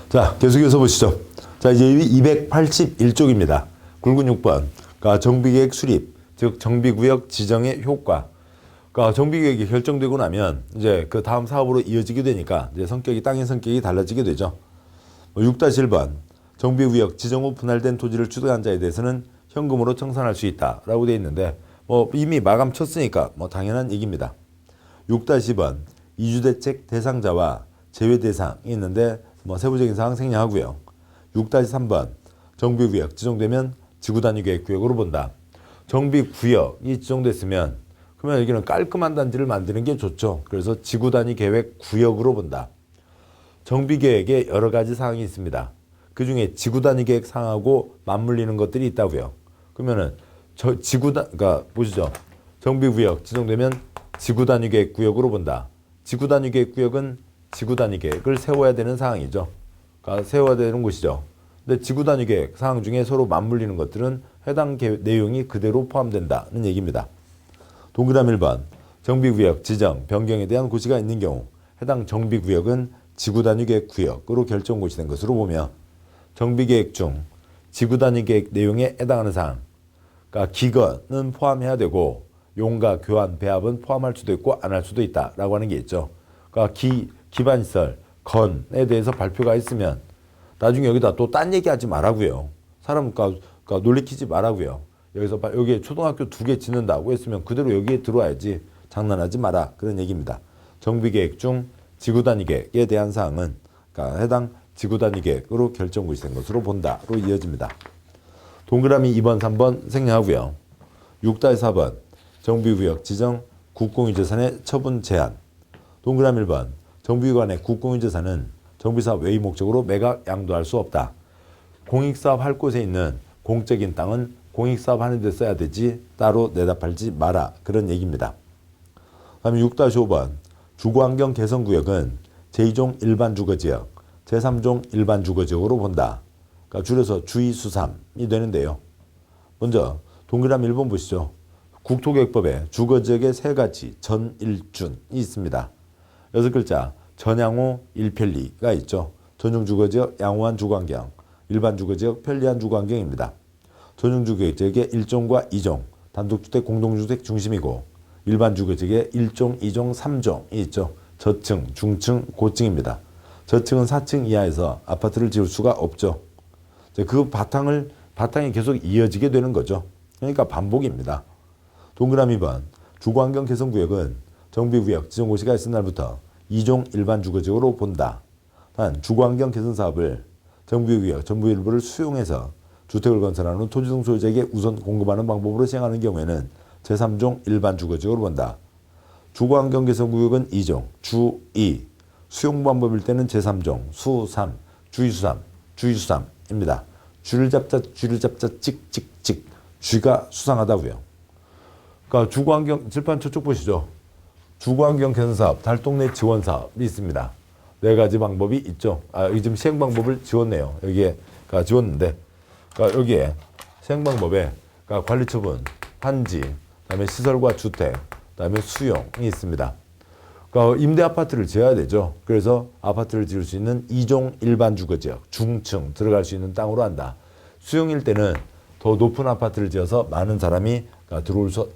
자, 계속해서 보시죠. 자, 이제 281쪽입니다. 굵은 6번. 그러니까 정비계획 수립, 즉 정비구역 지정의 효과. 그러니까 정비계획이 결정되고 나면 이제 그 다음 사업으로 이어지게 되니까 이제 성격이 땅의 성격이 달라지게 되죠. 6-1번. 정비구역 지정 후 분할된 토지를 취득한 자에 대해서는 현금으로 청산할 수 있다라고 되어 있는데 이미 마감 쳤으니까 당연한 얘기입니다. 6-2번. 이주대책 대상자와 제외 대상이 있는데 세부적인 사항 생략하고요. 6-3번. 정비구역 지정되면 지구단위계획구역으로 본다. 정비구역이 지정됐으면 그러면 여기는 깔끔한 단지를 만드는 게 좋죠. 그래서 지구단위계획구역으로 본다. 정비계획에 여러 가지 사항이 있습니다. 그 중에 지구단위계획 사항하고 맞물리는 것들이 있다고요. 그러면은 그러니까 보시죠. 정비구역 지정되면 지구단위계획구역으로 본다. 지구단위계획구역은 지구단위계획을 세워야 되는 사항이죠. 그러니까 세워야 되는 곳이죠. 근데 지구단위계획 사항 중에 서로 맞물리는 것들은 해당 내용이 그대로 포함된다는 얘기입니다. 동그라미 1번. 정비구역 지정, 변경에 대한 고시가 있는 경우 해당 정비구역은 지구단위계획구역으로 결정 고시된 것으로 보며 정비계획 중 지구단위계획 내용에 해당하는 사항, 그러니까 기건은 포함해야 되고 용가, 교환, 배합은 포함할 수도 있고 안 할 수도 있다라고 하는 게 있죠. 그러니까 기반시설, 건에 대해서 발표가 있으면 나중에 여기다 또 딴 얘기하지 말라고요. 사람 그러니까 놀리키지 말라고요. 여기서 여기에 초등학교 2개 짓는다고 했으면 그대로 여기에 들어와야지. 장난하지 마라. 그런 얘기입니다. 정비계획 중 지구단위계획에 대한 사항은 그러니까 해당 지구단위계획으로 결정고시된 것으로 본다로 이어집니다. 동그라미 2번, 3번 생략하고요. 6-4번. 정비구역 지정 국공유재산의 처분 제한. 동그라미 1번. 정비구간의 국공유재산은 정비사업 외의 목적으로 매각, 양도할 수 없다. 공익사업 할 곳에 있는 공적인 땅은 공익사업 하는 데 써야 되지 따로 내다 팔지 마라. 그런 얘기입니다. 다음에 6-5번. 주거환경 개선구역은 제2종 일반주거지역, 제3종 일반주거지역으로 본다. 그러니까 줄여서 주의수삼이 되는데요. 먼저 동그라미 1번 보시죠. 국토계획법에 주거지역의 3가지 전일준이 있습니다. 6글자 전양호 일편리가 있죠. 전용주거지역 양호한 주거환경, 일반주거지역 편리한 주거환경입니다. 전용주거지역의 1종과 2종, 단독주택, 공동주택 중심이고 일반주거지역의 1종, 2종, 3종이 있죠. 저층, 중층, 고층입니다. 저층은 4층 이하에서 아파트를 지을 수가 없죠. 그 바탕이 계속 이어지게 되는 거죠. 그러니까 반복입니다. 동그라미 2번. 주거환경 개선구역은 정비구역 지정고시가 있은 날부터 2종 일반주거지역으로 본다. 단 주거환경 개선사업을 정비구역 전부 일부를 수용해서 주택을 건설한 후 토지등 소유자에게 우선 공급하는 방법으로 시행하는 경우에는 제3종 일반주거지역으로 본다. 주거환경 개선구역은 2종, 주2, 수용 방법일 때는 제3종, 수3, 주의수삼입니다. 쥐를 잡자, 찍찍찍. 쥐가 수상하다고요. 그러니까 주거환경, 칠판 저쪽 보시죠. 주거환경 개선사업, 달동네 지원사업이 있습니다. 4가지 방법이 있죠. 여기 지금 시행 방법을 지웠네요. 여기에 지웠는데, 그러니까 여기에 시행 방법에 그러니까 관리처분, 한지, 그다음에 시설과 주택, 그다음에 수용이 있습니다. 그러니까 임대 아파트를 지어야 되죠. 그래서 아파트를 지을 수 있는 2종 일반 주거지역, 중층 들어갈 수 있는 땅으로 한다. 수용일 때는 더 높은 아파트를 지어서 많은 사람이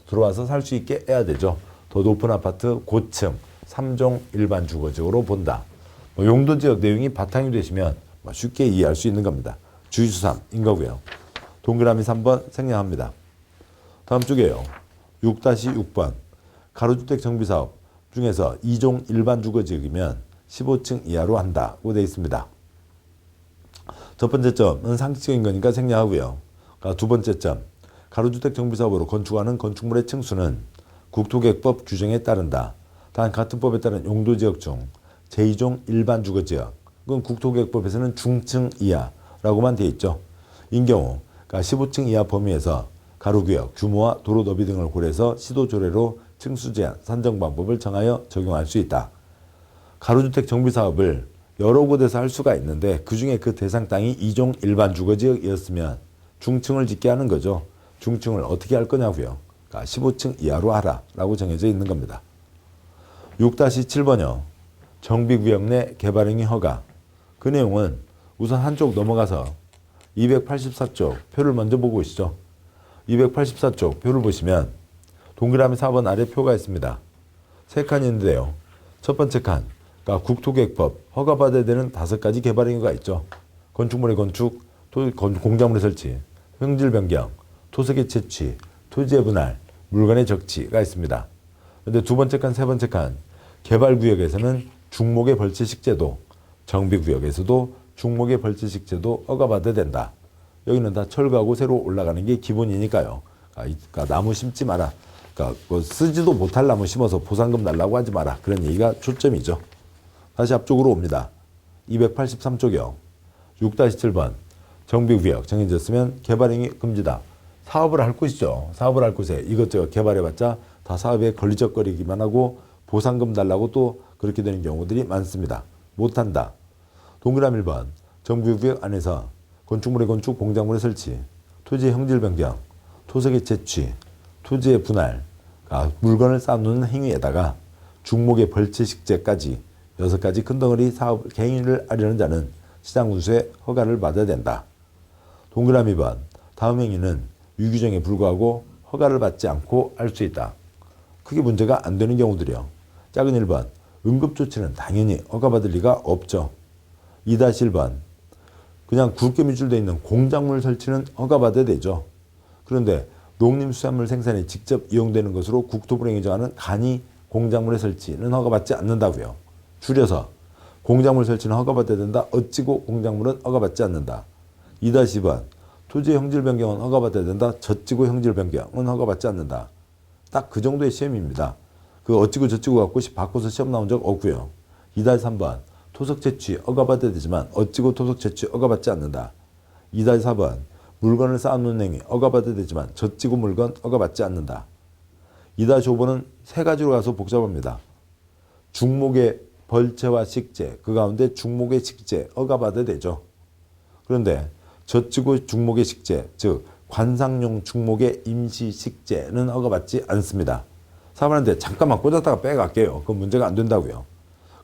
들어와서 살 수 있게 해야 되죠. 더 높은 아파트, 고층, 3종 일반 주거지역으로 본다. 용도지역 내용이 바탕이 되시면 쉽게 이해할 수 있는 겁니다. 주의수삼인 거고요. 동그라미 3번 생략합니다. 다음 쪽이에요. 6-6번. 가로주택 정비사업 중에서 2종 일반주거지역이면 15층 이하로 한다고 되어 있습니다. 첫 번째 점은 상식적인 거니까 생략하고요. 그러니까 두 번째 점. 가로주택 정비사업으로 건축하는 건축물의 층수는 국토계획법 규정에 따른다. 단 같은 법에 따른 용도지역 중 제2종 일반주거지역, 그건 국토계획법에서는 중층 이하라고만 되어 있죠. 인 경우 그러니까 15층 이하 범위에서 가로구역, 규모와 도로 너비 등을 고려해서 시도조례로 층수 제한, 산정 방법을 정하여 적용할 수 있다. 가로주택 정비사업을 여러 곳에서 할 수가 있는데 그중에 그 대상 땅이 2종 일반주거지역이었으면 중층을 짓게 하는 거죠. 중층을 어떻게 할 거냐고요. 그러니까 15층 이하로 하라 라고 정해져 있는 겁니다. 6-7번요. 정비구역 내 개발행위 허가. 그 내용은 우선 한쪽 넘어가서 284쪽 표를 먼저 보고 오시죠. 284쪽 표를 보시면 동그라미 4번 아래 표가 있습니다. 세 칸이 있는데요. 첫 번째 칸, 그러니까 국토계획법 허가받아야 되는 5가지 개발 행위가 있죠. 건축물의 건축, 공작물의 설치, 형질 변경, 토색의 채취, 토지의 분할, 물건의 적치가 있습니다. 그런데 두 번째 칸, 세 번째 칸 개발구역에서는 중목의 벌채식 제도, 정비구역에서도 중목의 벌채식 제도 허가받아야 된다. 여기는 다 철거하고 새로 올라가는 게 기본이니까요. 그러니까 나무 심지 마라. 그러니까 뭐 쓰지도 못할 나무 심어서 보상금 달라고 하지 마라. 그런 얘기가 초점이죠. 다시 앞쪽으로 옵니다. 283쪽이요. 6-7번 정비구역 정해졌으면 개발행위 금지다. 사업을 할 곳이죠. 사업을 할 곳에 이것저것 개발해봤자 다 사업에 걸리적거리기만 하고 보상금 달라고 또 그렇게 되는 경우들이 많습니다. 못한다. 동그라미 1번 정비구역 안에서 건축물의 건축, 공작물의 설치, 토지의 형질 변경, 토색의 채취, 토지의 분할, 물건을 쌓아놓는 행위에다가 중목의 벌채식재까지 6가지 큰 덩어리 사업 행위를 하려는 자는 시장군수의 허가를 받아야 된다. 동그라미 2번 다음 행위는 유규정에 불구하고 허가를 받지 않고 할 수 있다. 크게 문제가 안 되는 경우들이요. 작은 1번 응급조치는 당연히 허가받을 리가 없죠. 2-1번 그냥 굵게 밀줄되어 있는 공작물 설치는 허가받아야 되죠. 그런데 농림수산물 생산에 직접 이용되는 것으로 국토부령이 정하는 간이 공작물의 설치는 허가받지 않는다고요. 줄여서 공작물 설치는 허가받아야 된다. 어찌고 공작물은 허가받지 않는다. 2-2번 토지의 형질 변경은 허가받아야 된다. 젖지고 형질 변경은 허가받지 않는다. 딱 그 정도의 시험입니다. 그 어찌고 저찌고 갖고 바꿔서 시험 나온 적 없고요. 2-3번 토속 채취 허가받아야 되지만 어찌고 토속 채취 허가받지 않는다. 2-4번 물건을 쌓아놓는 행위 허가받아야 되지만 젖지고 물건 허가받지 않는다. 2-5번은 세 가지로 가서 복잡합니다. 중목의 벌채와 식재, 그 가운데 중목의 식재 허가받아야 되죠. 그런데 젖지고 중목의 식재, 즉 관상용 중목의 임시 식재는 허가받지 않습니다. 사람한테 잠깐만 꽂았다가 빼갈게요. 그건 문제가 안 된다고요.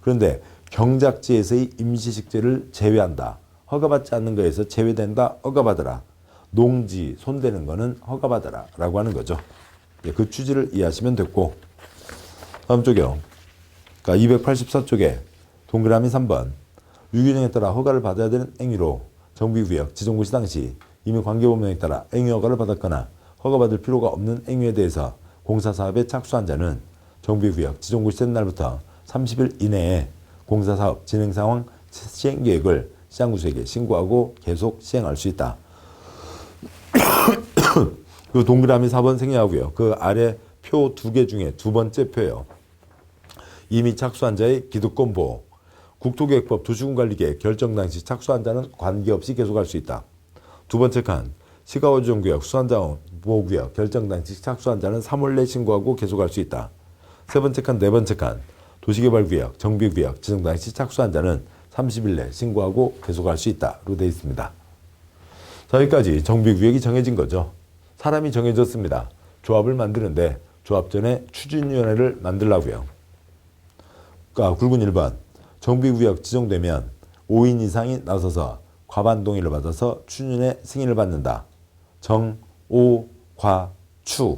그런데 경작지에서의 임시 식재를 제외한다. 허가받지 않는 거에서 제외된다. 허가받으라. 농지 손대는 거는 허가받으라 라고 하는 거죠. 그 취지를 이해하시면 됐고, 다음 쪽이요. 그러니까 284쪽에 동그라미 3번 유규정에 따라 허가를 받아야 되는 행위로 정비구역 지정고시 당시 이미 관계법령에 따라 행위 허가를 받았거나 허가받을 필요가 없는 행위에 대해서 공사사업에 착수한 자는 정비구역 지정고시 된 날부터 30일 이내에 공사사업 진행상황 시행계획을 시장군수에게 신고하고 계속 시행할 수 있다. 그 동그라미 4번 생략하고요. 그 아래 표 2개 중에 두 번째 표예요. 이미 착수한 자의 기득권 보호. 국토계획법 도시군관리계획 결정 당시 착수한 자는 관계없이 계속할 수 있다. 두 번째 칸 시가호조정구역 수산자원보호구역 결정 당시 착수한 자는 3월 내 신고하고 계속할 수 있다. 세 번째 칸, 네 번째 칸 도시개발구역, 정비구역 지정 당시 착수한 자는 30일 내 신고하고 계속할 수 있다로 되어 있습니다. 자, 여기까지 정비구역이 정해진 거죠. 사람이 정해졌습니다. 조합을 만드는데 조합 전에 추진위원회를 만들라고요. 그러니까 굵은 1번 정비구역 지정되면 5인 이상이 나서서 과반 동의를 받아서 추진의 승인을 받는다. 정, 오, 과, 추.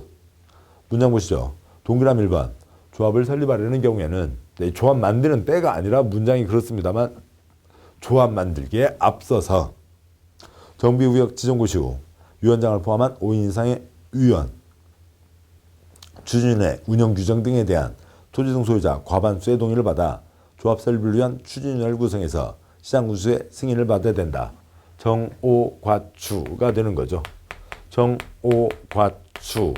문장 보시죠. 동그라미 1번 조합을 설립하려는 경우에는 조합 만드는 때가 아니라 문장이 그렇습니다만 조합 만들기에 앞서서 정비구역 지정고시 후 위원장을 포함한 5인 이상의 위원, 추진위원회 운영규정 등에 대한 토지등 소유자 과반수의 동의를 받아 조합 설립을 위한 추진위원회를 구성해서 시장군수의 승인을 받아야 된다. 정오과추가 되는 거죠. 정오과추.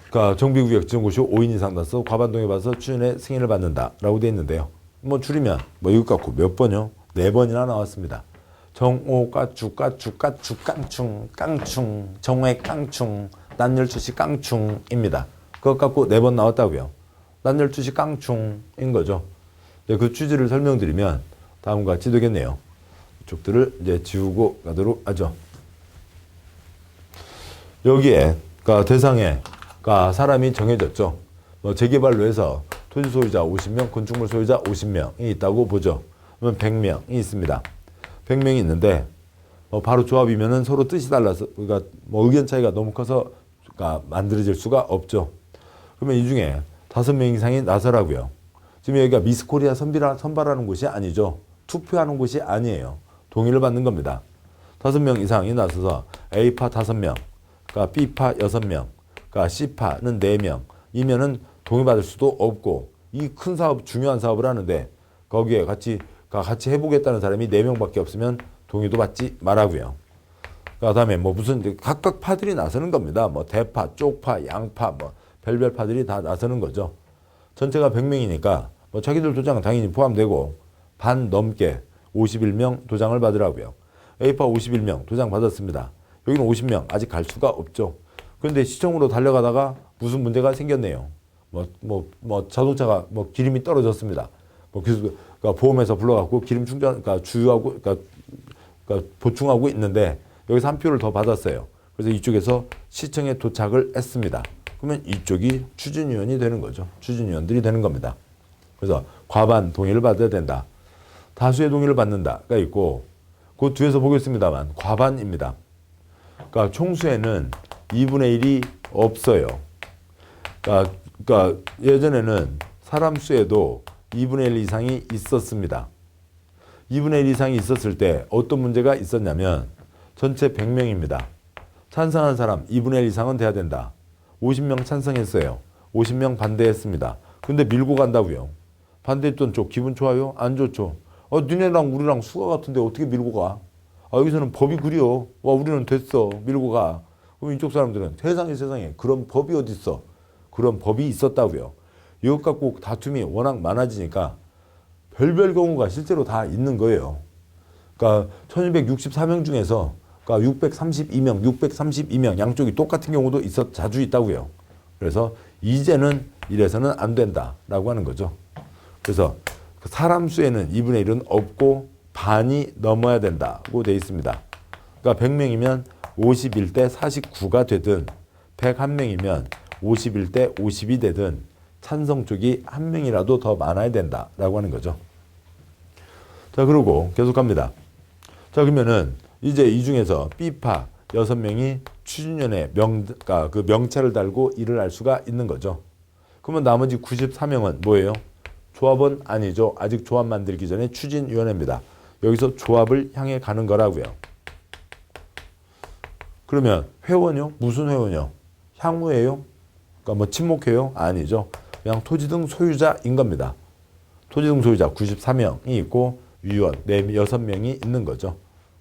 그러니까 정비구역 지정고시 후 5인 이상 나서 과반 동의 받아서 추진의 승인을 받는다라고 되어 있는데요. 뭐 줄이면 뭐 이것 갖고 몇 번이요? 4번이나 나왔습니다. 정오과추, 까추, 까추, 깡충, 깡충, 정오의 깡충, 난12시 깡충입니다. 그것 갖고 4번 나왔다고요. 난12시 깡충인 거죠. 그 취지를 설명드리면 다음과 같이 되겠네요. 이쪽들을 이제 지우고 가도록 하죠. 여기에 그러니까 대상에 그러니까 사람이 정해졌죠. 뭐 재개발로 해서 토지 소유자 50명, 건축물 소유자 50명이 있다고 보죠. 그러면 100명이 있습니다. 100명이 있는데 바로 조합이면은 서로 뜻이 달라서 그러니까 뭐 의견 차이가 너무 커서 그러니까 만들어질 수가 없죠. 그러면 이 중에 5명 이상이 나서라고요. 지금 여기가 미스코리아 선발하는 곳이 아니죠. 투표하는 곳이 아니에요. 동의를 받는 겁니다. 5명 이상이 나서서 A파 5명, 그러니까 B파 6명, 그러니까 C파는 4명 이면은 동의받을 수도 없고 이 큰 사업, 중요한 사업을 하는데 거기에 같이 해보겠다는 사람이 4명밖에 없으면 동의도 받지 말라고요. 그다음에 뭐 무슨 각각 파들이 나서는 겁니다. 뭐 대파, 쪽파, 양파, 뭐 별별 파들이 다 나서는 거죠. 전체가 100명이니까 뭐 자기들 도장 당연히 포함되고 반 넘게 51명 도장을 받으라고요. A파 51명 도장 받았습니다. 여기는 50명 아직 갈 수가 없죠. 그런데 시청으로 달려가다가 무슨 문제가 생겼네요. 뭐 자동차가 뭐 기름이 떨어졌습니다. 뭐 그러니까 보험에서 불러갖고 기름 충전, 그러니까 주유하고, 그러니까 보충하고 있는데 여기서 한 표를 더 받았어요. 그래서 이쪽에서 시청에 도착을 했습니다. 그러면 이쪽이 추진위원이 되는 거죠. 추진위원들이 되는 겁니다. 그래서 과반 동의를 받아야 된다. 다수의 동의를 받는다가 있고 그 뒤에서 보겠습니다만 과반입니다. 그러니까 총수에는 2분의 1이 없어요. 그러니까 예전에는 사람 수에도 2분의 1 이상이 있었습니다. 2분의 1 이상이 있었을 때 어떤 문제가 있었냐면 전체 100명입니다. 찬성한 사람 2분의 1 이상은 돼야 된다. 50명 찬성했어요. 50명 반대했습니다. 근데 밀고 간다고요. 반대했던 쪽 기분 좋아요? 안 좋죠. 니네랑 우리랑 수가 같은데 어떻게 밀고 가? 여기서는 법이 그려. 우리는 됐어. 밀고 가. 그럼 이쪽 사람들은 세상에 그런 법이 어딨어. 그런 법이 있었다고요. 이것 갖고 다툼이 워낙 많아지니까 별별 경우가 실제로 다 있는 거예요. 그러니까 1264명 중에서 그러니까 632명 양쪽이 똑같은 경우도 자주 있다고요. 그래서 이제는 이래서는 안 된다라고 하는 거죠. 그래서 사람 수에는 2분의 1은 없고 반이 넘어야 된다고 되어 있습니다. 그러니까 100명이면 51대 49가 되든 101명이면 51대 50이 되든 찬성 쪽이 한 명이라도 더 많아야 된다라고 하는 거죠. 자, 그러고 계속 갑니다. 자, 그러면은 이제 이 중에서 B파 6명이 추진위원회 그러니까 그 명찰을 달고 일을 할 수가 있는 거죠. 그러면 나머지 94명은 뭐예요? 조합은 아니죠. 아직 조합 만들기 전에 추진위원회입니다. 여기서 조합을 향해 가는 거라고요. 그러면 회원이요? 무슨 회원이요? 향후회요? 그러니까 뭐 친목회요? 아니죠. 그냥 토지 등 소유자인 겁니다. 토지 등 소유자 94명이 있고 위원 6명이 있는 거죠.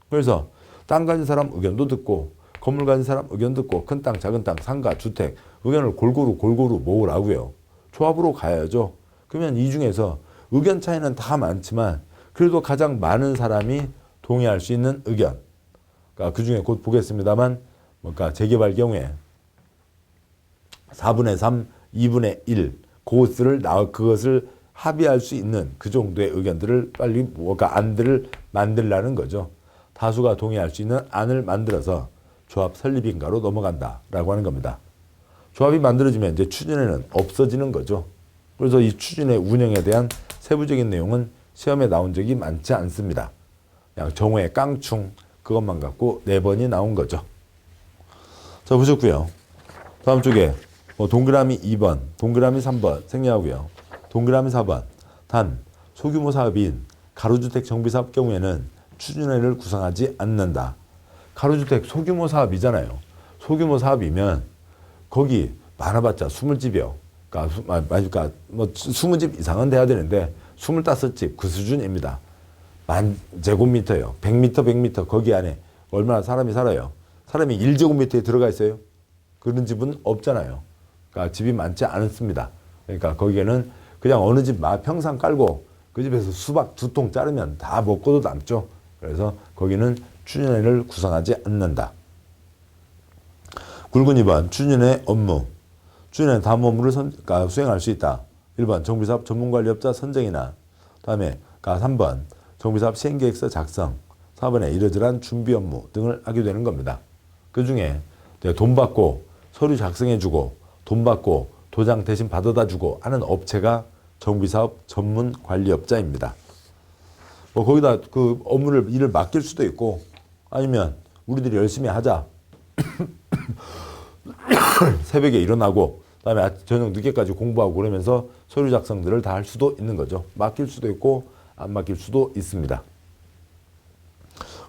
그래서 땅 가진 사람 의견도 듣고 건물 가진 사람 의견 듣고 큰 땅, 작은 땅, 상가, 주택 의견을 골고루 모으라고요. 조합으로 가야죠. 그러면 이 중에서 의견 차이는 다 많지만 그래도 가장 많은 사람이 동의할 수 있는 의견. 그러니까 그 중에 곧 보겠습니다만 그러니까 재개발 경우에 4분의 3, 2분의 1 그것을 합의할 수 있는 그 정도의 의견들을 빨리 그러니까 안들을 만들라는 거죠. 다수가 동의할 수 있는 안을 만들어서 조합 설립인가로 넘어간다라고 하는 겁니다. 조합이 만들어지면 이제 추진회는 없어지는 거죠. 그래서 이 추진회 운영에 대한 세부적인 내용은 시험에 나온 적이 많지 않습니다. 그냥 정오의 깡충 그것만 갖고 4번이 나온 거죠. 자, 보셨고요. 다음 쪽에 동그라미 2번, 동그라미 3번 생략하고요. 동그라미 4번. 단 소규모 사업인 가로주택 정비사업 경우에는 추진회를 구성하지 않는다. 가로주택 소규모 사업이잖아요. 소규모 사업이면 거기 많아봤자 20집이요. 그러니까 뭐 20집 이상은 돼야 되는데 25집 그 수준입니다. 1000제곱미터요. 100m 거기 안에 얼마나 사람이 살아요. 사람이 1제곱미터에 들어가 있어요. 그런 집은 없잖아요. 그러니까 집이 많지 않습니다. 그러니까 거기에는 그냥 어느 집 평상 깔고 그 집에서 수박 2통 자르면 다 먹고도 남죠. 그래서 거기는 추진회를 구성하지 않는다. 굵은 2번 추진회 업무. 추진회는 다음 업무를 그러니까 수행할 수 있다. 1번 정비사업 전문관리업자 선정이나 다음에 3번 정비사업 시행계획서 작성 4번에 이러저러한 준비 업무 등을 하게 되는 겁니다. 그 중에 돈 받고 서류 작성해주고 돈 받고 도장 대신 받아다 주고 하는 업체가 정비사업 전문관리업자입니다. 뭐 거기다 그 일을 맡길 수도 있고 아니면 우리들이 열심히 하자. 새벽에 일어나고 그다음에 저녁 늦게까지 공부하고 그러면서 서류 작성들을 다 할 수도 있는 거죠. 맡길 수도 있고 안 맡길 수도 있습니다.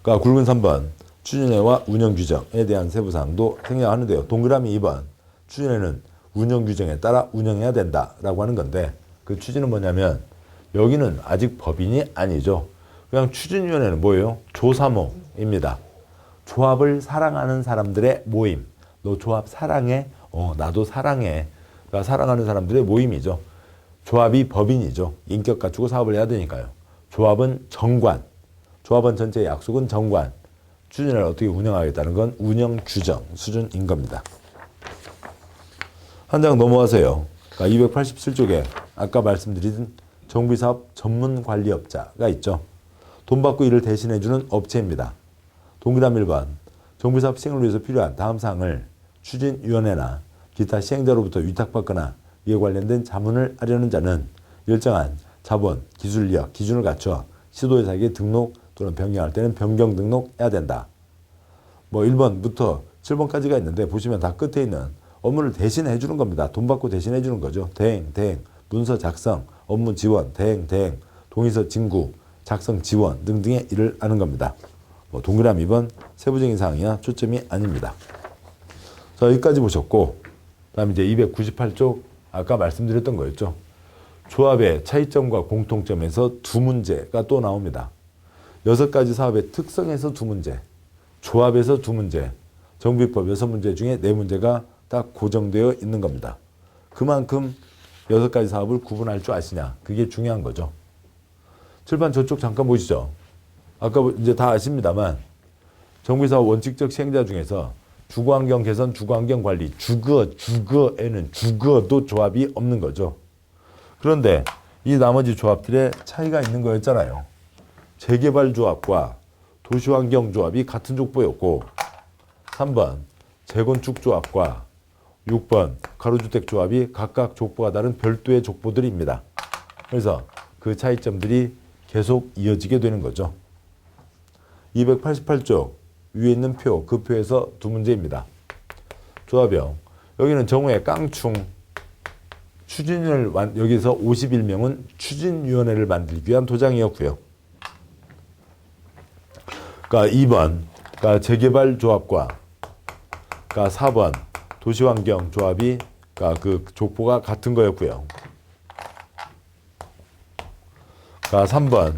그러니까 굵은 3번 추진회와 운영 규정에 대한 세부 사항도 생략하는데요. 동그라미 2번 추진회는 운영 규정에 따라 운영해야 된다라고 하는 건데 그 취지는 뭐냐면 여기는 아직 법인이 아니죠. 그냥 추진위원회는 뭐예요? 조사모입니다. 조합을 사랑하는 사람들의 모임. 너 조합 사랑해? 나도 사랑해. 그러니까 사랑하는 사람들의 모임이죠. 조합이 법인이죠. 인격 갖추고 사업을 해야 되니까요. 조합은 정관. 조합원 전체의 약속은 정관. 추진을 어떻게 운영하겠다는 건 운영 규정 수준인 겁니다. 한 장 넘어가세요. 그러니까 287쪽에 아까 말씀드린 정비사업 전문관리업자가 있죠. 돈 받고 일을 대신해주는 업체입니다. 동그라미 1번 정비사업 시행을 위해서 필요한 다음 사항을 추진위원회나 기타 시행자로부터 위탁받거나 이에 관련된 자문을 하려는 자는 일정한 자본, 기술력, 기준을 갖춰 시도회사에게 등록 또는 변경할 때는 변경 등록해야 된다. 뭐 1번부터 7번까지가 있는데 보시면 다 끝에 있는 업무를 대신해 주는 겁니다. 돈 받고 대신해 주는 거죠. 대행, 문서 작성, 업무 지원, 대행, 동의서 진구, 작성 지원 등등의 일을 하는 겁니다. 뭐 동그라미 2번 세부적인 사항이야 초점이 아닙니다. 자, 여기까지 보셨고 그다음에 이제 298쪽 아까 말씀드렸던 거였죠. 조합의 차이점과 공통점에서 두 문제가 또 나옵니다. 6가지 사업의 특성에서 두 문제, 조합에서 두 문제, 정비법 6문제 중에 4문제가 딱 고정되어 있는 겁니다. 그만큼 6가지 사업을 구분할 줄 아시냐. 그게 중요한 거죠. 칠판 저쪽 잠깐 보시죠. 아까 이제 다 아십니다만 정비사업 원칙적 시행자 중에서 주거환경 개선, 주거환경 관리, 주거에는 주거도 조합이 없는 거죠. 그런데 이 나머지 조합들의 차이가 있는 거였잖아요. 재개발조합과 도시환경조합이 같은 족보였고 3번 재건축조합과 6번 가로주택조합이 각각 족보가 다른 별도의 족보들입니다. 그래서 그 차이점들이 계속 이어지게 되는 거죠. 288쪽 위에 있는 표, 그 표에서 두 문제입니다. 조합형. 여기는 정우의 깡충 추진을 여기서 51명은 추진위원회를 만들기 위한 도장이었고요. 그러니까 2번 그러니까 재개발조합과 그러니까 4번 도시환경조합이 그러니까 그 족보가 같은 거였고요. 그러니까 3번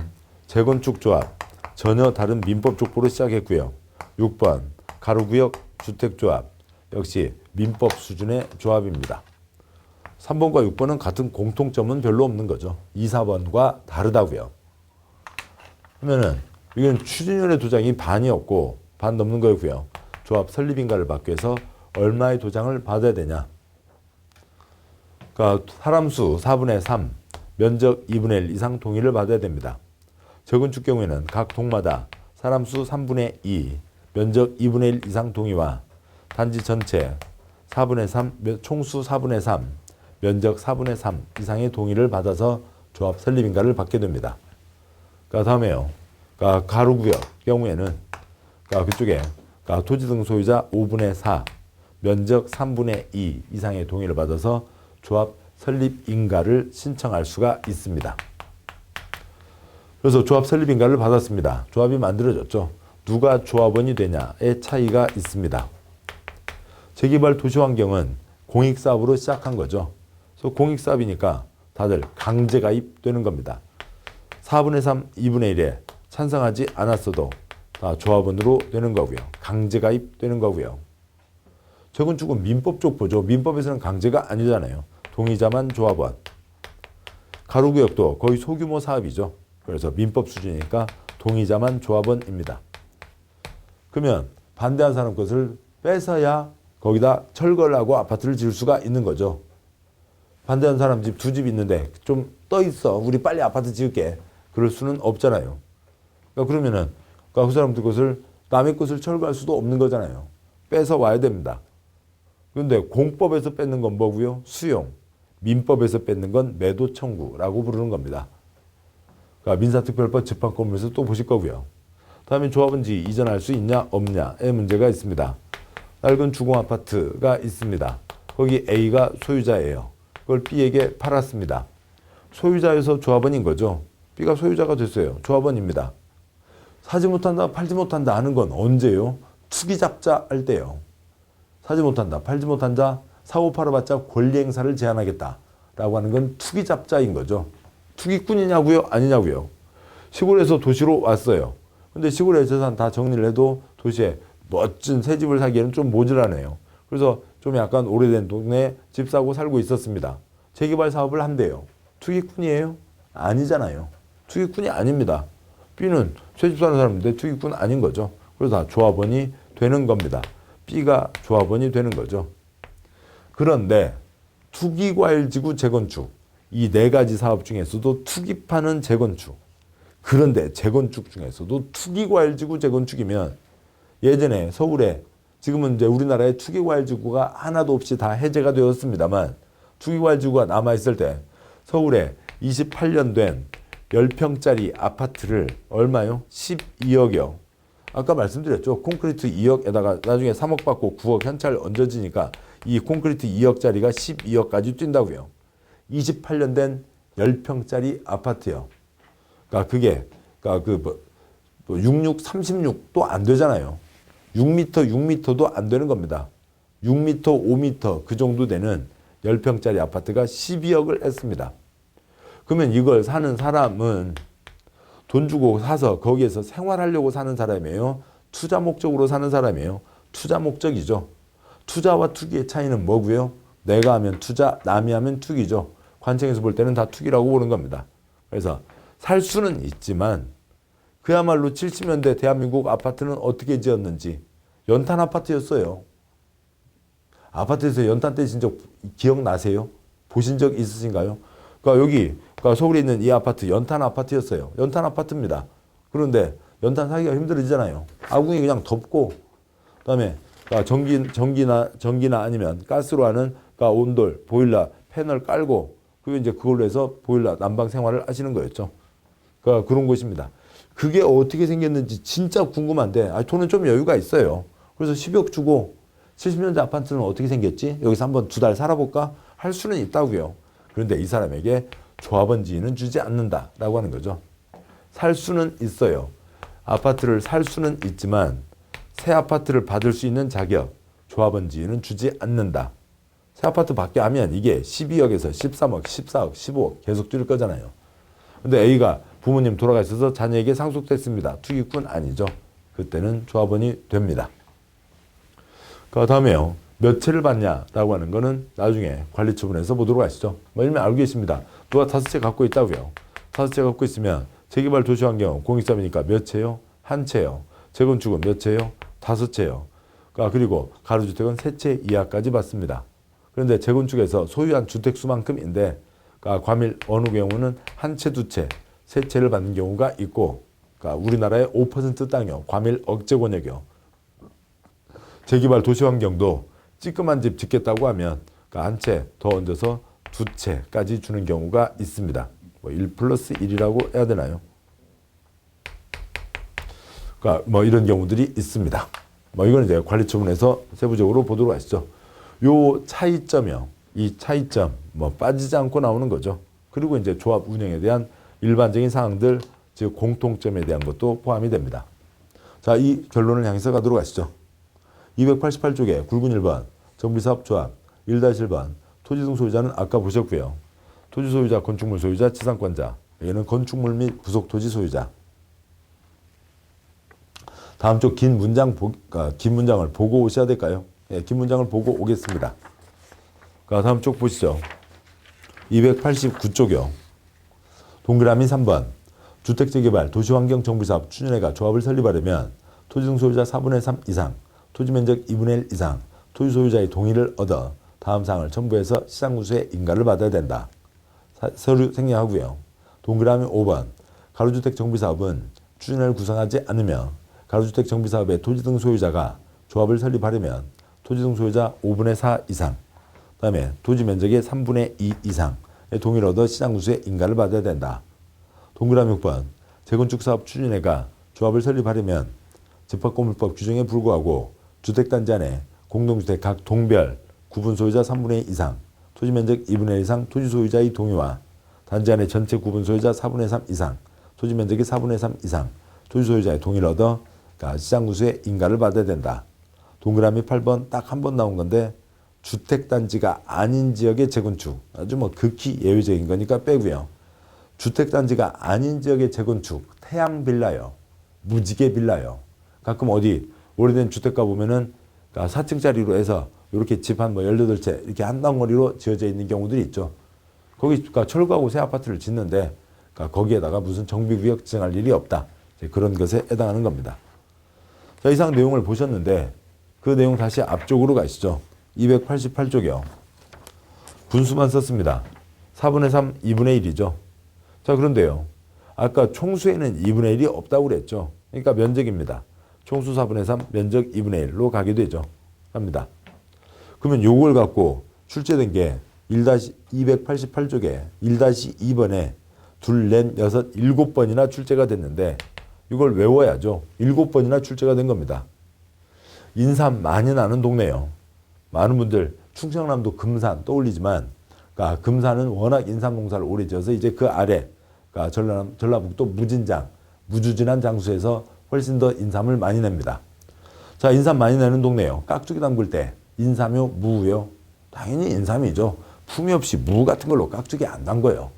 재건축조합 전혀 다른 민법 족보로 시작했고요. 6번 가로구역 주택조합 역시 민법 수준의 조합입니다. 3번과 6번은 같은 공통점은 별로 없는 거죠. 2, 4번과 다르다고요. 그러면은 이건 추진위원회 도장이 반이었고 반 넘는 거였고요. 조합 설립인가를 받기 위해서 얼마의 도장을 받아야 되냐. 그러니까 사람수 4분의 3, 면적 2분의 1 이상 동의를 받아야 됩니다. 재건축 경우에는 각 동마다 사람수 3분의 2, 면적 2분의 1 이상 동의와 단지 전체 4분의 3, 총수 4분의 3, 면적 4분의 3 이상의 동의를 받아서 조합 설립인가를 받게 됩니다. 그러니까 다음에요. 그러니까 가로구역 경우에는 그러니까 그쪽에 그러니까 토지 등 소유자 5분의 4, 면적 3분의 2 이상의 동의를 받아서 조합 설립인가를 신청할 수가 있습니다. 그래서 조합 설립인가를 받았습니다. 조합이 만들어졌죠. 누가 조합원이 되냐의 차이가 있습니다. 재개발 도시환경은 공익사업으로 시작한 거죠. 그래서 공익사업이니까 다들 강제가입되는 겁니다. 4분의 3, 2분의 1에 찬성하지 않았어도 다 조합원으로 되는 거고요. 강제가입되는 거고요. 재건축은 민법 족보죠. 민법에서는 강제가 아니잖아요. 동의자만 조합원. 가로구역도 거의 소규모 사업이죠. 그래서 민법 수준이니까 동의자만 조합원입니다. 그러면 반대한 사람 것을 뺏어야 거기다 철거를 하고 아파트를 지을 수가 있는 거죠. 반대한 사람 집 2집 있는데 좀 떠 있어. 우리 빨리 아파트 지을게. 그럴 수는 없잖아요. 그러니까 그러면은 그 사람들 것을 남의 것을 철거할 수도 없는 거잖아요. 뺏어 와야 됩니다. 그런데 공법에서 뺏는 건 뭐고요? 수용. 민법에서 뺏는 건 매도 청구라고 부르는 겁니다. 그러니까 민사특별법 집행권에서 또 보실 거고요. 다음에 조합원지 이전할 수 있냐 없냐의 문제가 있습니다. 낡은 주공아파트가 있습니다. 거기 A가 소유자예요. 그걸 B에게 팔았습니다. 소유자여서 조합원인 거죠. B가 소유자가 됐어요. 조합원입니다. 사지 못한다, 팔지 못한다 하는 건 언제요? 투기잡자 할 때요. 사지 못한다, 팔지 못한다, 사고 팔아봤자 권리 행사를 제한하겠다 라고 하는 건 투기잡자인 거죠. 투기꾼이냐고요? 아니냐고요? 시골에서 도시로 왔어요. 근데 시골의 재산 다 정리를 해도 도시에 멋진 새 집을 사기에는 좀 모자라네요. 그래서 좀 약간 오래된 동네에 집 사고 살고 있었습니다. 재개발 사업을 한대요. 투기꾼이에요? 아니잖아요. 투기꾼이 아닙니다. B는 새 집 사는 사람인데 투기꾼 아닌 거죠. 그래서 다 조합원이 되는 겁니다. B가 조합원이 되는 거죠. 그런데 투기과일지구 재건축, 이 네 가지 사업 중에서도 투기파는 재건축, 그런데 재건축 중에서도 투기과일지구 재건축이면 예전에 서울에 지금은 이제 우리나라에 투기과일지구가 하나도 없이 다 해제가 되었습니다만 투기과일지구가 남아있을 때 서울에 28년 된 10평짜리 아파트를 얼마요? 12억이요. 아까 말씀드렸죠. 콘크리트 2억에다가 나중에 3억 받고 9억 현찰 얹어지니까 이 콘크리트 2억짜리가 12억까지 뛴다고요. 28년 된 10평짜리 아파트요. 그러니까 그게 그러니까 66, 36도 안 되잖아요. 6m, 6m도 안 되는 겁니다. 6m, 5m 그 정도 되는 10평짜리 아파트가 12억을 했습니다. 그러면 이걸 사는 사람은 돈 주고 사서 거기에서 생활하려고 사는 사람이에요? 투자 목적으로 사는 사람이에요? 투자 목적이죠. 투자와 투기의 차이는 뭐고요? 내가 하면 투자, 남이 하면 투기죠. 관청에서 볼 때는 다 투기라고 보는 겁니다. 그래서 살 수는 있지만 그야말로 70년대 대한민국 아파트는 어떻게 지었는지 연탄 아파트였어요. 아파트에서 연탄 떼신 적 기억나세요? 보신 적 있으신가요? 그러니까 여기 서울에 있는 이 아파트 연탄 아파트였어요. 연탄 아파트입니다. 그런데 연탄 사기가 힘들어지잖아요. 아궁이 그냥 덮고 그다음에 전기나 아니면 가스로 하는 온돌, 보일러, 패널 깔고 그리고 이제 그걸로 해서 보일러 난방 생활을 하시는 거였죠. 그러니까 그런 곳입니다. 그게 어떻게 생겼는지 진짜 궁금한데 돈은 좀 여유가 있어요. 그래서 10억 주고 70년대 아파트는 어떻게 생겼지? 여기서 한번 2달 살아볼까? 할 수는 있다고요. 그런데 이 사람에게 조합원지는 주지 않는다라고 하는 거죠. 살 수는 있어요. 아파트를 살 수는 있지만 새 아파트를 받을 수 있는 자격, 조합원지는 주지 않는다. 새 아파트 받게 하면 이게 12억에서 13억, 14억, 15억 계속 줄일 거잖아요. 근데 A가 부모님 돌아가셔서 자녀에게 상속됐습니다. 투기꾼 아니죠. 그때는 조합원이 됩니다. 그 다음에요. 몇 채를 받냐라고 하는 거는 나중에 관리처분에서 보도록 하시죠. 이미 알고 계십니다. 누가 5채 갖고 있다고요. 5채 갖고 있으면 재개발 도시환경 공익사업이니까 몇 채요? 한 채요. 재건축은 몇 채요? 5채요. 그리고 가로주택은 3채 이하까지 받습니다. 그런데 재건축에서 소유한 주택 수만큼인데 과밀 어느 경우는 한 채, 2채, 3채를 받는 경우가 있고 우리나라의 5% 땅이요. 과밀 억제 권역이요. 재개발 도시환경도 찌끄만 집 짓겠다고 하면 한 채 더 얹어서 2채까지 주는 경우가 있습니다. 1+1이라고 해야 되나요? 이런 경우들이 있습니다. 이거는 이제 관리처분에서 세부적으로 보도록 하시죠. 요 차이점이요. 이 차이점 빠지지 않고 나오는 거죠. 그리고 이제 조합 운영에 대한 일반적인 사항들, 즉 공통점에 대한 것도 포함이 됩니다. 자, 이 결론을 향해서 가도록 하시죠. 288쪽에 굵은 1번 정비사업 조합 1-1번 토지 등 소유자는 아까 보셨고요. 토지 소유자, 건축물 소유자, 지상권자. 여기는 건축물 및 부속 토지 소유자. 다음 쪽 긴 문장을 보고 오셔야 될까요? 예, 긴 문장을 보고 오겠습니다. 다음 쪽 보시죠. 289쪽이요. 동그라미 3번. 주택재개발, 도시환경 정비사업 추진회가 조합을 설립하려면 토지 등 소유자 4분의 3 이상, 토지면적 2분의 1 이상, 토지 소유자의 동의를 얻어 다음 사항을 첨부해서 시장구수의 인가를 받아야 된다. 서류 생략하고요. 동그라미 5번. 가로주택 정비사업은 추진회를 구성하지 않으며 가로주택 정비사업의 토지 등 소유자가 조합을 설립하려면 토지 등 소유자 5분의 4 이상, 그 다음에 토지 면적의 3분의 2 이상의 동의를 얻어 시장구수의 인가를 받아야 된다. 동그라미 6번 재건축사업 추진회가 조합을 설립하려면 집합건물법 규정에 불구하고 주택단지 안에 공동주택 각 동별 구분 소유자 3분의 2 이상, 토지면적 2분의 1 이상 토지 소유자의 동의와 단지 안에 전체 구분 소유자 4분의 3 이상, 토지면적의 4분의 3 이상 토지 소유자의 동의를 얻어 시장구수의 인가를 받아야 된다. 동그라미 8번 딱 한 번 나온 건데 주택단지가 아닌 지역의 재건축, 아주 뭐 극히 예외적인 거니까 빼고요. 주택단지가 아닌 지역의 재건축, 태양빌라요, 무지개 빌라요. 가끔 어디 오래된 주택가 보면은 4층짜리로 해서 이렇게 집 한 뭐 18채 이렇게 한 덩어리로 지어져 있는 경우들이 있죠. 거기 철거하고 새 아파트를 짓는데 거기에다가 무슨 정비구역 지정할 일이 없다. 그런 것에 해당하는 겁니다. 자, 이상 내용을 보셨는데 그 내용 다시 앞쪽으로 가시죠. 288쪽이요. 분수만 썼습니다. 4분의 3, 2분의 1이죠. 자, 그런데요. 아까 총수에는 2분의 1이 없다고 그랬죠. 그러니까 면적입니다. 총수 4분의 3, 면적 2분의 1로 가게 되죠. 합니다. 그러면 요걸 갖고 출제된 게 1-288쪽에 1-2번에 둘, 넷, 여섯, 7번이나 출제가 됐는데 이걸 외워야죠. 7번이나 출제가 된 겁니다. 인삼 많이 나는 동네예요. 많은 분들 충청남도 금산 떠올리지만 금산은 워낙 인삼 농사를 오래 지어서 이제 그 아래 전라북도 무진장, 무주진한 장수에서 훨씬 더 인삼을 많이 냅니다. 자, 인삼 많이 내는 동네예요. 깍두기 담글 때 인삼요, 무요? 당연히 인삼이죠. 품위 없이 무 같은 걸로 깍두기 안 담궈요.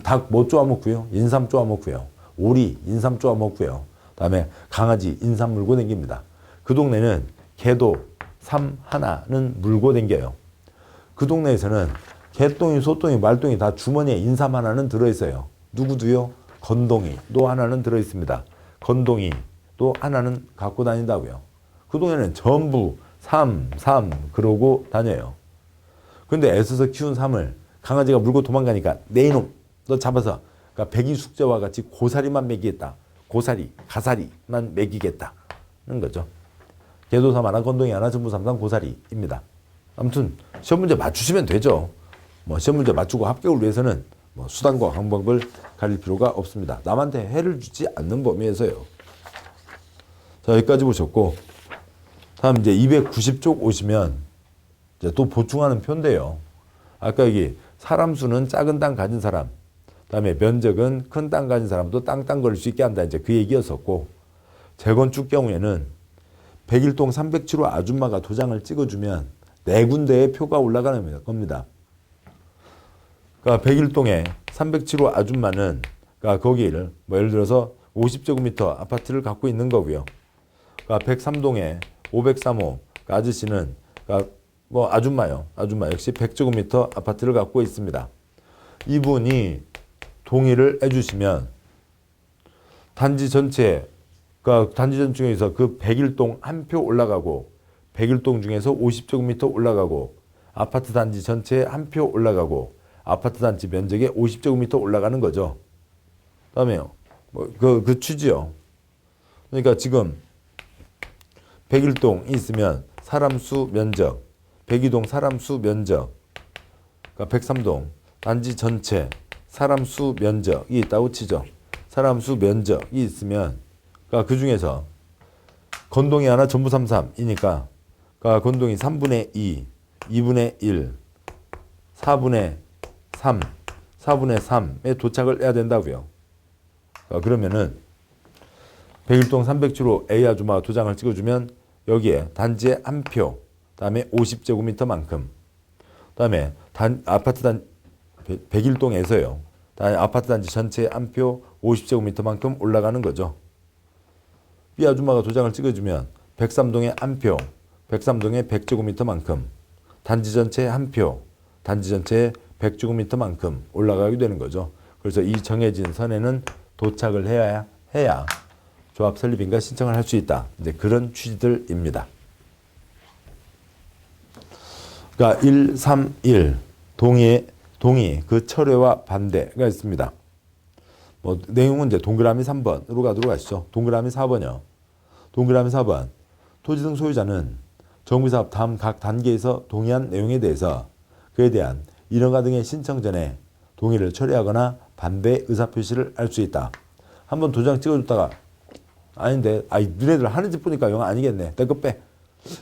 닭 뭐 쪼아 먹고요? 인삼 쪼아 먹고요. 오리 인삼 쪼아 먹고요. 다음에 강아지 인삼 물고 댕깁니다. 그 동네는 개도 삼 하나는 물고 댕겨요. 그 동네에서는 개똥이, 소똥이, 말똥이 다 주머니에 인삼 하나는 들어있어요. 누구도요? 건동이도 하나는 들어있습니다. 건동이도 하나는 갖고 다닌다고요. 그 동네는 전부 삼 그러고 다녀요. 근데 애써서 키운 삼을 강아지가 물고 도망가니까 내 이놈 너 잡아서 백이 숙제와 같이 고사리만 먹이겠다. 고사리, 가사리만 먹이겠다는 거죠. 개도 삼 하나, 건동이 하나, 전부 삼삼 고사리입니다. 아무튼 시험 문제 맞추시면 되죠. 뭐 시험 문제 맞추고 합격을 위해서는 뭐 수단과 방법을 가릴 필요가 없습니다. 남한테 해를 주지 않는 범위에서요. 자, 여기까지 보셨고 다음 이제 290쪽 오시면 이제 또 보충하는 표인데요. 아까 여기 사람 수는 작은 땅 가진 사람, 그다음에 면적은 큰 땅 가진 사람도 땅 걸릴 수 있게 한다. 이제 그 얘기였었고 재건축 경우에는 101동 307호 아줌마가 도장을 찍어주면 4군데의 표가 올라가는 겁니다. 그러니까 101동에 307호 아줌마는 거기를 뭐 예를 들어서 50제곱미터 아파트를 갖고 있는 거고요. 그러니까 103동에 503호 아저씨는 뭐 아줌마 역시 100제곱미터 아파트를 갖고 있습니다. 이분이 동의를 해주시면 단지 전체 단지 전 중에서 그 101동 한 표 올라가고 101동 중에서 50제곱미터 올라가고 아파트 단지 전체에 한 표 올라가고 아파트 단지 면적에 50제곱미터 올라가는 거죠. 다음에요. 그 취지요. 그러니까 지금 101동이 있으면 사람 수 면적, 102동 사람 수 면적, 그러니까 103동 단지 전체 사람 수 면적이 있다고 치죠. 사람 수 면적이 있으면 그 중에서 건동이 하나 전부 33이니까 건동이 3분의 2, 2분의 1, 4분의 3, 4분의 3에 도착을 해야 된다고요. 그러면은 101동 307호 A 아줌마가 도장을 찍어주면 여기에 단지에 한 표, 다음에 50제곱미터만큼, 다음에 아파트 101동에서요. 아파트 단지 전체에 한 표, 50제곱미터만큼 올라가는 거죠. B 아줌마가 도장을 찍어주면 103동에 한 표, 103동에 100제곱미터만큼, 단지 전체에 한 표, 단지 전체에 100제곱미터만큼 올라가게 되는 거죠. 그래서 이 정해진 선에는 도착을 해야 조합 설립인가 신청을 할 수 있다. 이제 그런 취지들입니다. 그러니까 1, 3, 1 동의 그 철회와 반대가 있습니다. 뭐 내용은 이제 동그라미 3번으로 가도록 하시죠. 동그라미 4번이요. 동그라미 4번 토지 등 소유자는 정비사업 다음 각 단계에서 동의한 내용에 대해서 그에 대한 인허가 등의 신청 전에 동의를 철회하거나 반대 의사표시를 할 수 있다. 한번 도장 찍어줬다가 아닌데 너네들 하는 짓 보니까 영 아니겠네. 내 거 빼.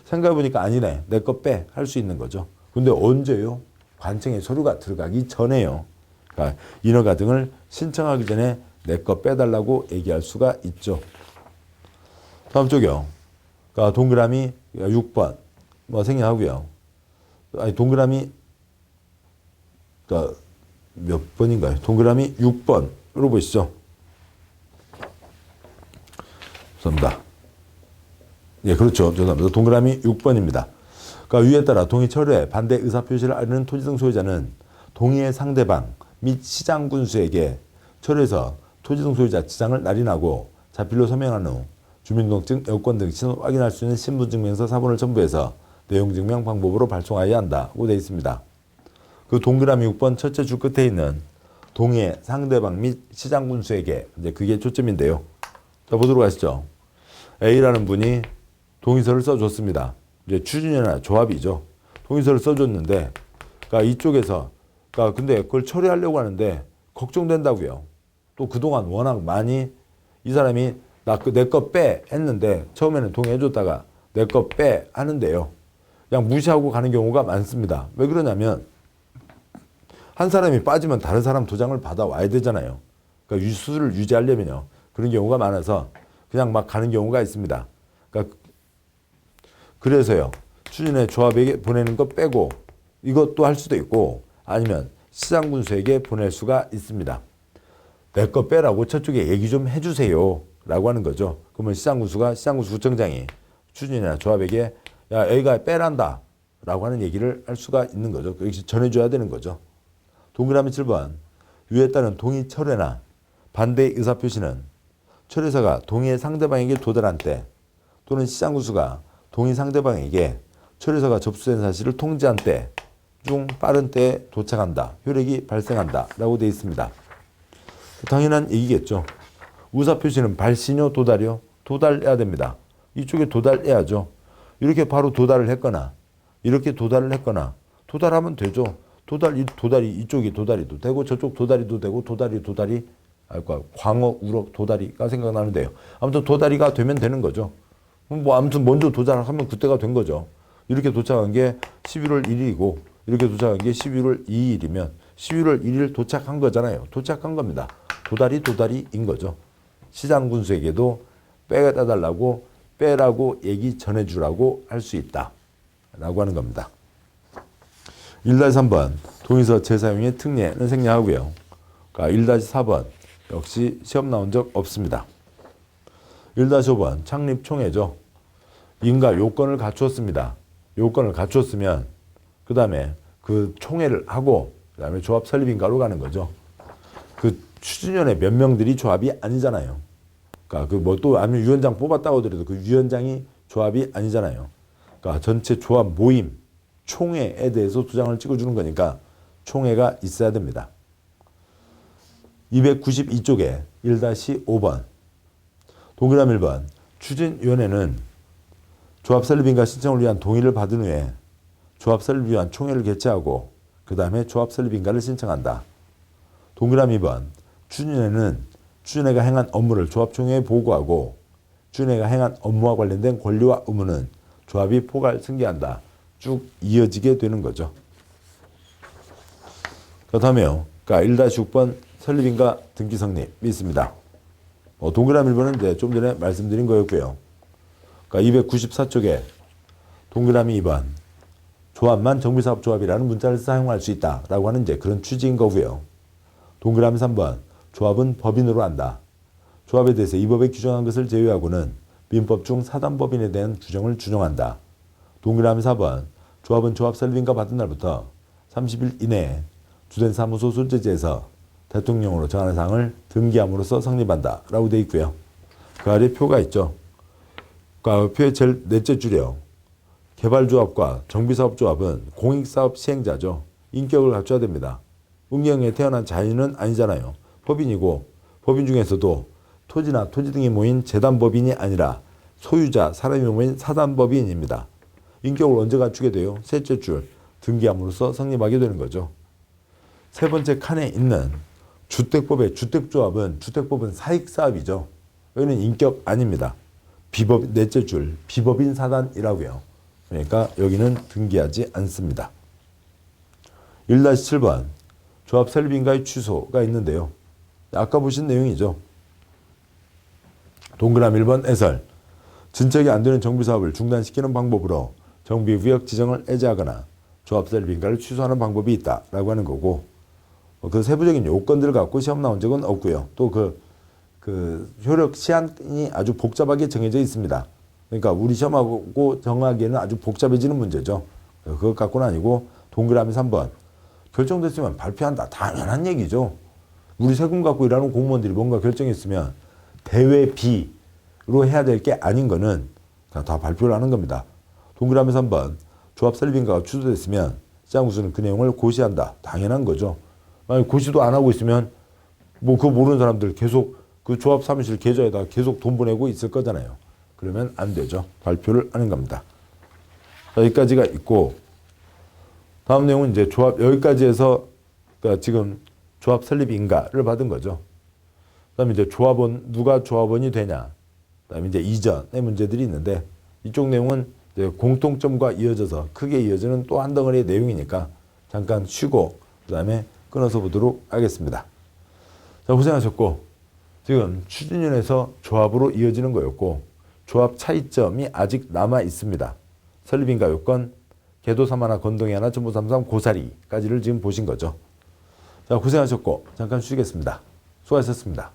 생각해보니까 아니네. 내 거 빼. 할 수 있는 거죠. 근데 언제요? 관청에 서류가 들어가기 전에요. 그러니까 인허가 등을 신청하기 전에 내 거 빼달라고 얘기할 수가 있죠. 다음 쪽이요. 그러니까 동그라미 6번 뭐 생략하고요. 동그라미 그러니까 몇 번인가요? 동그라미 6번으로 보시죠. 죄송합니다. 예, 그렇죠. 죄송합니다. 동그라미 6번입니다. 그러니까 위에 따라 동의 철회 반대 의사표시를 알리는 토지 등 소유자는 동의의 상대방 및 시장군수에게 철회에서 토지 등 소유자 지장을 날인하고 자필로 서명한 후 주민등록증, 여권 등 신원 확인할 수 있는 신분증명서 사본을 첨부해서 내용증명 방법으로 발송하여야 한다고 되어 있습니다. 그 동그라미 6번 첫째 줄 끝에 있는 동의의 상대방 및 시장군수에게 이제 그게 초점인데요. 자, 보도록 하시죠. A라는 분이 동의서를 써줬습니다. 이제 추진이나 조합이죠. 동의서를 써줬는데, 그러니까 이쪽에서, 그러니까 근데 그걸 처리하려고 하는데 걱정된다고요. 또 그동안 워낙 많이 이 사람이 내 거 빼 했는데 처음에는 동의해줬다가 내 거 빼 하는데요. 그냥 무시하고 가는 경우가 많습니다. 왜 그러냐면 한 사람이 빠지면 다른 사람 도장을 받아와야 되잖아요. 그러니까 수를 유지하려면요. 그런 경우가 많아서 그냥 막 가는 경우가 있습니다. 그러니까 그래서요. 추진의 조합에게 보내는 거 빼고 이것도 할 수도 있고 아니면 시장군수에게 보낼 수가 있습니다. 내 거 빼라고 저쪽에 얘기 좀 해주세요 라고 하는 거죠. 그러면 시장군수구청장이 추진이나 조합에게 야 A가 빼란다 라고 하는 얘기를 할 수가 있는 거죠. 역시 전해줘야 되는 거죠. 동그라미 7번 위에 따른 동의 철회나 반대 의사표시는 철회서가 동의의 상대방에게 도달한 때 또는 시장군수가 동의 상대방에게 철회서가 접수된 사실을 통지한 때 중 빠른 때에 도착한다. 효력이 발생한다. 라고 되어 있습니다. 당연한 얘기겠죠. 의사표시는 발신요 도달이요? 도달해야 됩니다. 이쪽에 도달해야죠. 이렇게 바로 도달을 했거나 이렇게 도달을 했거나 도달하면 되죠. 도달이 이쪽이 도달이도 되고 저쪽 도달이도 되고 도달이 광어, 우럭, 도다리가 생각나는데요. 아무튼 도다리가 되면 되는 거죠. 뭐 아무튼 먼저 도달하면 그때가 된 거죠. 이렇게 도착한 게 11월 1일이고 이렇게 도착한 게 11월 2일이면 11월 1일 도착한 거잖아요. 도착한 겁니다. 도달이인 거죠. 시장군수에게도 빼달라고 빼라고 얘기 전해주라고 할 수 있다. 라고 하는 겁니다. 1-3번 동의서 재사용의 특례는 생략하고요. 그러니까 1-4번 역시 시험 나온 적 없습니다. 1-5번 창립총회죠. 인가 요건을 갖추었습니다. 요건을 갖추었으면 그 다음에 그 총회를 하고 그 다음에 조합 설립인가로 가는 거죠. 그 추진위원회 몇 명들이 조합이 아니잖아요. 그러니까 그 뭐 또 아니면 위원장 뽑았다고 하더라도 그 위원장이 조합이 아니잖아요. 그러니까 전체 조합 모임 총회에 대해서 도장을 찍어주는 거니까 총회가 있어야 됩니다. 292쪽에 1-5번 동그라미 1번 추진위원회는 조합 설립인가 신청을 위한 동의를 받은 후에 조합 설립을 위한 총회를 개최하고 그 다음에 조합 설립인가를 신청한다. 동그라미 2번 추진위원회는 추진회가 행한 업무를 조합총회에 보고하고 추진회가 행한 업무와 관련된 권리와 의무는 조합이 포괄 승계한다. 쭉 이어지게 되는 거죠. 그 다음에요. 그러니까 1-6번 설립인가 등기 성립이 있습니다. 동그라미 1번은 이제 좀 전에 말씀드린 거였고요. 그러니까 294쪽에 동그라미 2번 조합만 정비사업조합이라는 문자를 사용할 수 있다라고 하는 이제 그런 취지인 거고요. 동그라미 3번 조합은 법인으로 한다. 조합에 대해서 이 법에 규정한 것을 제외하고는 민법 중 사단법인에 대한 규정을 준용한다. 동그라미 4번 조합은 조합 설립인가 받은 날부터 30일 이내에 주된 사무소 손재지에서 대통령으로 정하는 사항을 등기함으로써 성립한다. 라고 되어 있고요. 그 아래 표가 있죠. 그 표의 제일 넷째 줄이요. 개발조합과 정비사업조합은 공익사업 시행자죠. 인격을 갖춰야 됩니다. 운경에 태어난 자연은 아니잖아요. 법인이고 법인 중에서도 토지나 토지 등이 모인 재단법인이 아니라 소유자, 사람이 모인 사단법인입니다. 인격을 언제 갖추게 돼요? 셋째 줄 등기함으로써 성립하게 되는 거죠. 세 번째 칸에 있는 주택법은 사익사업이죠. 여기는 인격 아닙니다. 넷째 줄 비법인 사단이라고요. 그러니까 여기는 등기하지 않습니다. 1-7번 조합 설립인가의 취소가 있는데요. 아까 보신 내용이죠. 동그라미 1번 해설. 진척이 안 되는 정비사업을 중단시키는 방법으로 정비구역 지정을 해제하거나 조합 설립인가를 취소하는 방법이 있다라고 하는 거고, 그 세부적인 요건들을 갖고 시험 나온 적은 없고요. 또 그 효력 시한이 아주 복잡하게 정해져 있습니다. 그러니까 우리 시험하고 정하기에는 아주 복잡해지는 문제죠. 그것 갖고는 아니고 동그라미 3번. 결정됐으면 발표한다. 당연한 얘기죠. 우리 세금 갖고 일하는 공무원들이 뭔가 결정했으면 대외비로 해야 될 게 아닌 거는 다 발표를 하는 겁니다. 동그라미 3번. 조합 설립인가가 취소됐으면 시장구수는 그 내용을 고시한다. 당연한 거죠. 만약 고시도 안 하고 있으면 뭐 그거 모르는 사람들 계속 그 조합 사무실 계좌에다 계속 돈 보내고 있을 거잖아요. 그러면 안 되죠. 발표를 하는 겁니다. 자, 여기까지가 있고, 다음 내용은 이제 조합, 여기까지 해서 그러니까 지금 조합 설립인가를 받은 거죠. 그 다음에 이제 조합원, 누가 조합원이 되냐. 그 다음에 이제 이전의 문제들이 있는데, 이쪽 내용은 이제 공통점과 이어져서 크게 이어지는 또 한 덩어리의 내용이니까 잠깐 쉬고, 그 다음에 끊어서 보도록 하겠습니다. 자, 고생하셨고, 지금 추진위원회에서 조합으로 이어지는 거였고, 조합 차이점이 아직 남아 있습니다. 설립인가 요건, 계도 3 하나, 건동이 하나, 전부 33, 고사리까지를 지금 보신 거죠. 자, 고생하셨고, 잠깐 쉬겠습니다. 수고하셨습니다.